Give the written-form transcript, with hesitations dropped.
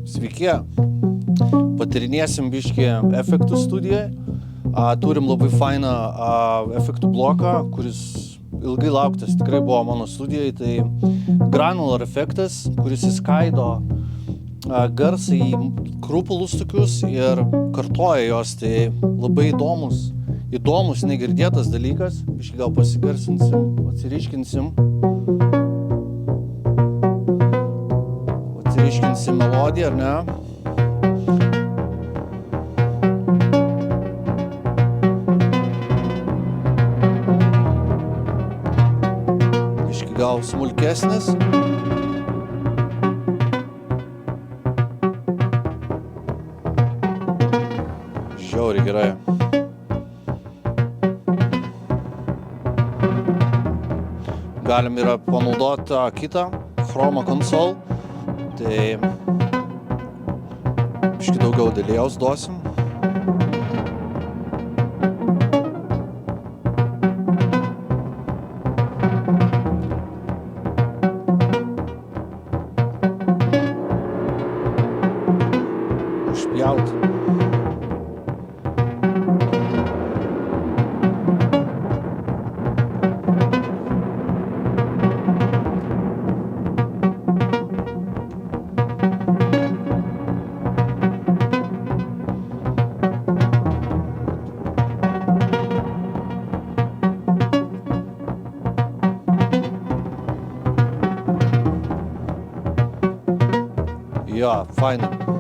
Sveiki. Patyrinėsim biškį efektų studijoje. Turim labai fainą efektų bloką, kuris ilgai lauktas tikrai buvo mano studijoje. Tai granular efektas, kuris įskaido garsą į krupulus tokius ir kartoja jos. Tai labai įdomus, negirdėtas dalykas. Biškį gal pasigarsinsim, atsiriškinsim. Atsiriškinsim melodiją, ar ne? Biškį gal smulkesnis. Žiauriai gerai. Galim yra panaudoti kitą Chroma Console. Tai biškį daugiau delėjaus duosim. Užpjaut. Jo, fainai.